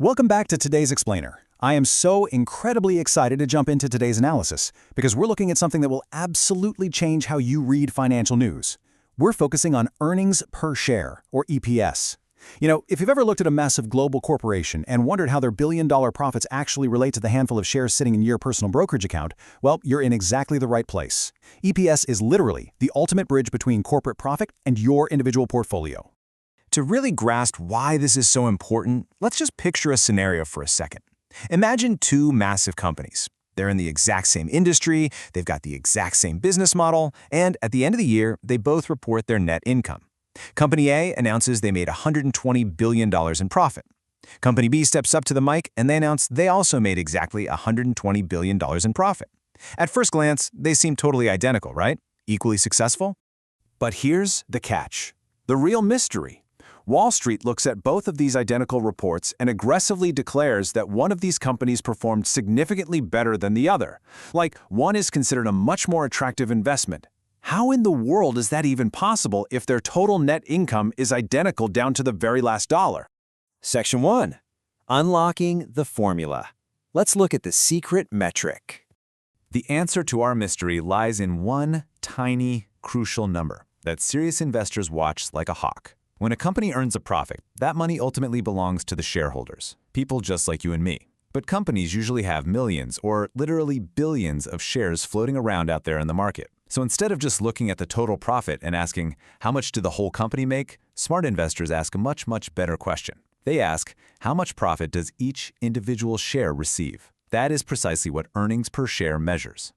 Welcome back to today's Explainer. I am so incredibly excited to jump into today's analysis because we're looking at something that will absolutely change how you read financial news. We're focusing on earnings per share, or EPS. If you've ever looked at a massive global corporation and wondered how their billion-dollar profits actually relate to the handful of shares sitting in your personal brokerage account, well, you're in exactly the right place. EPS is literally the ultimate bridge between corporate profit and your individual portfolio. To really grasp why this is so important, let's just picture a scenario for a second. Imagine two massive companies. They're in the exact same industry, they've got the exact same business model, and at the end of the year, they both report their net income. Company A announces they made $120 billion in profit. Company B steps up to the mic and they announce they also made exactly $120 billion in profit. At first glance, they seem totally identical, right? Equally successful? But here's the catch. The real mystery. Wall Street looks at both of these identical reports and aggressively declares that one of these companies performed significantly better than the other. Like, one is considered a much more attractive investment. How in the world is that even possible if their total net income is identical down to the very last dollar? Section 1. Unlocking the formula. Let's look at the secret metric. The answer to our mystery lies in one tiny, crucial number that serious investors watch like a hawk. When a company earns a profit, that money ultimately belongs to the shareholders, people just like you and me. But companies usually have millions or literally billions of shares floating around out there in the market. So instead of just looking at the total profit and asking, how much did the whole company make? Smart investors ask a much better question. They ask, how much profit does each individual share receive? That is precisely what earnings per share measures.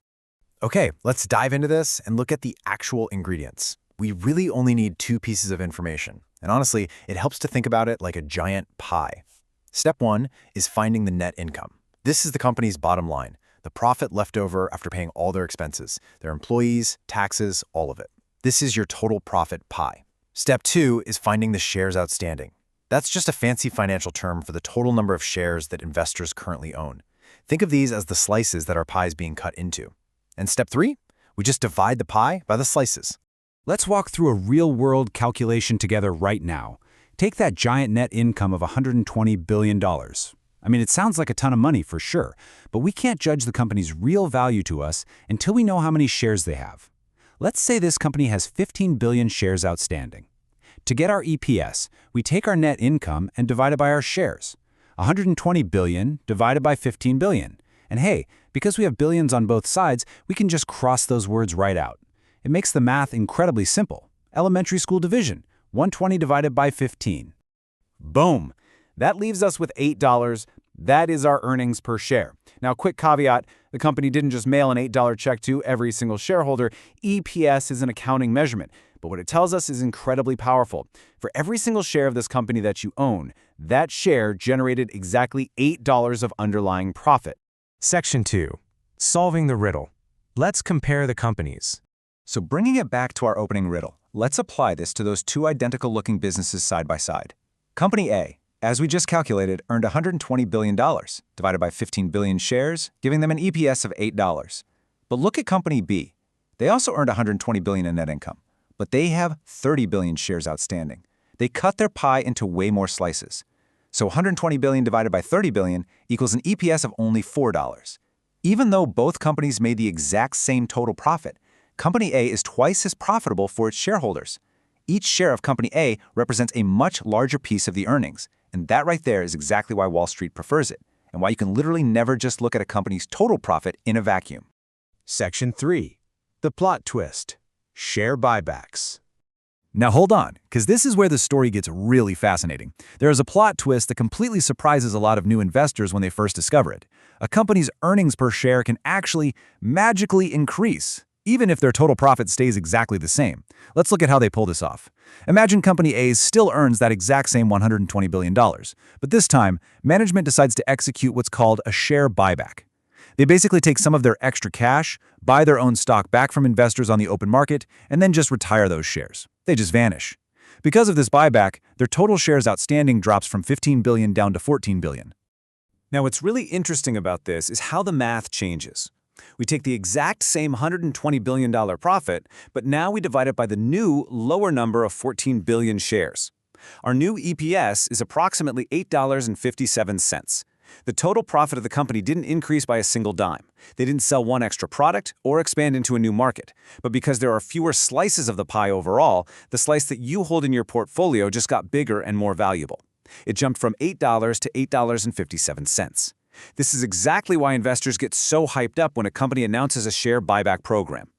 Okay, let's dive into this and look at the actual ingredients. We really only need two pieces of information. And honestly, it helps to think about it like a giant pie. Step 1 is finding the net income. This is the company's bottom line, the profit left over after paying all their expenses, their employees, taxes, all of it. This is your total profit pie. Step 2 is finding the shares outstanding. That's just a fancy financial term for the total number of shares that investors currently own. Think of these as the slices that our pie is being cut into. And step 3, we just divide the pie by the slices. Let's walk through a real-world calculation together right now. Take that giant net income of $120 billion. I mean, it sounds like a ton of money for sure, but we can't judge the company's real value to us until we know how many shares they have. Let's say this company has 15 billion shares outstanding. To get our EPS, we take our net income and divide it by our shares. 120 billion divided by 15 billion. And hey, because we have billions on both sides, we can just cross those words right out. It makes the math incredibly simple. Elementary school division, 120 divided by 15. Boom! That leaves us with $8. That is our earnings per share. Now, quick caveat, the company didn't just mail an $8 check to every single shareholder. EPS is an accounting measurement, but what it tells us is incredibly powerful. For every single share of this company that you own, that share generated exactly $8 of underlying profit. Section 2. Solving the riddle. Let's compare the companies. So bringing it back to our opening riddle, let's apply this to those two identical-looking businesses side by side. Company A, as we just calculated, earned $120 billion, divided by 15 billion shares, giving them an EPS of $8. But look at Company B. They also earned $120 billion in net income, but they have 30 billion shares outstanding. They cut their pie into way more slices. So 120 billion divided by 30 billion equals an EPS of only $4. Even though both companies made the exact same total profit, Company A is twice as profitable for its shareholders. Each share of Company A represents a much larger piece of the earnings, and that right there is exactly why Wall Street prefers it, and why you can literally never just look at a company's total profit in a vacuum. Section 3. The plot twist. Share buybacks. Now hold on, because this is where the story gets really fascinating. There is a plot twist that completely surprises a lot of new investors when they first discover it. A company's earnings per share can actually magically increase, even if their total profit stays exactly the same. Let's look at how they pull this off. Imagine Company A still earns that exact same $120 billion, but this time, management decides to execute what's called a share buyback. They basically take some of their extra cash, buy their own stock back from investors on the open market, and then just retire those shares. They just vanish. Because of this buyback, their total shares outstanding drops from 15 billion down to 14 billion. Now, what's really interesting about this is how the math changes. We take the exact same $120 billion profit, but now we divide it by the new, lower number of 14 billion shares. Our new EPS is approximately $8.57. The total profit of the company didn't increase by a single dime. They didn't sell one extra product or expand into a new market. But because there are fewer slices of the pie overall, the slice that you hold in your portfolio just got bigger and more valuable. It jumped from $8 to $8.57. This is exactly why investors get so hyped up when a company announces a share buyback program.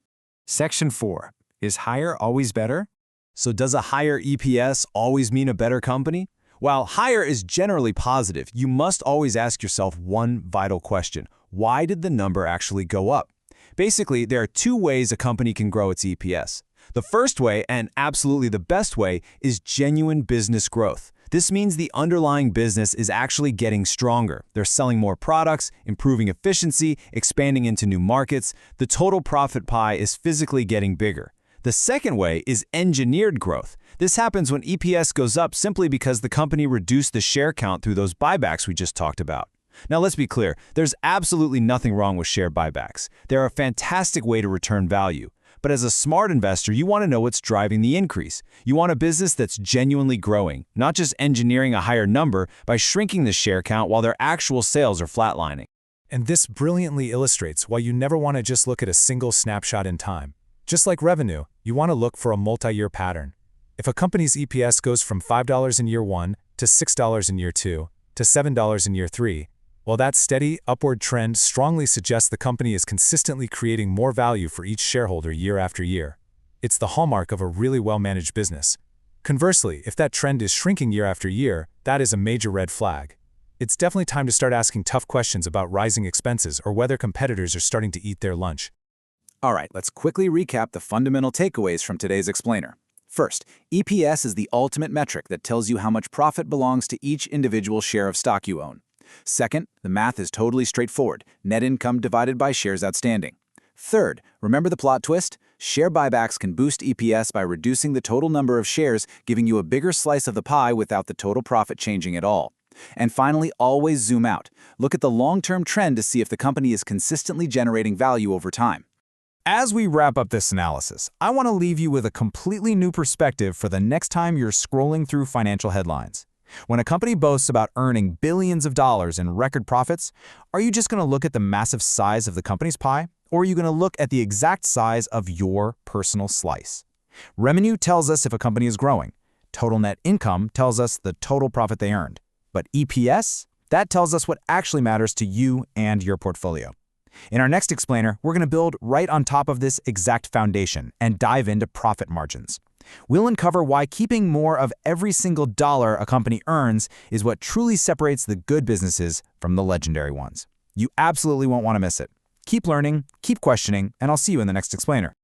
Section 4. Is higher always better? So does a higher EPS always mean a better company? While higher is generally positive, you must always ask yourself one vital question. Why did the number actually go up? Basically, there are two ways a company can grow its EPS. The first way, and absolutely the best way, is genuine business growth. This means the underlying business is actually getting stronger. They're selling more products, improving efficiency, expanding into new markets. The total profit pie is physically getting bigger. The second way is engineered growth. This happens when EPS goes up simply because the company reduced the share count through those buybacks we just talked about. Now let's be clear, there's absolutely nothing wrong with share buybacks. They're a fantastic way to return value. But as a smart investor, you want to know what's driving the increase. You want a business that's genuinely growing, not just engineering a higher number by shrinking the share count while their actual sales are flatlining. And this brilliantly illustrates why you never want to just look at a single snapshot in time. Just like revenue, you want to look for a multi-year pattern. If a company's EPS goes from $5 in year 1 to $6 in year 2 to $7 in year 3, well, that steady, upward trend strongly suggests the company is consistently creating more value for each shareholder year after year. It's the hallmark of a really well-managed business. Conversely, if that trend is shrinking year after year, that is a major red flag. It's definitely time to start asking tough questions about rising expenses or whether competitors are starting to eat their lunch. All right, let's quickly recap the fundamental takeaways from today's explainer. First, EPS is the ultimate metric that tells you how much profit belongs to each individual share of stock you own. Second, the math is totally straightforward, net income divided by shares outstanding. Third, remember the plot twist? Share buybacks can boost EPS by reducing the total number of shares, giving you a bigger slice of the pie without the total profit changing at all. And finally, always zoom out. Look at the long-term trend to see if the company is consistently generating value over time. As we wrap up this analysis, I want to leave you with a completely new perspective for the next time you're scrolling through financial headlines. When a company boasts about earning billions of dollars in record profits, are you just going to look at the massive size of the company's pie, or are you going to look at the exact size of your personal slice? Revenue tells us if a company is growing. Total net income tells us the total profit they earned. But EPS? That tells us what actually matters to you and your portfolio. In our next explainer, we're going to build right on top of this exact foundation and dive into profit margins. We'll uncover why keeping more of every single dollar a company earns is what truly separates the good businesses from the legendary ones. You absolutely won't want to miss it. Keep learning, keep questioning, and I'll see you in the next explainer.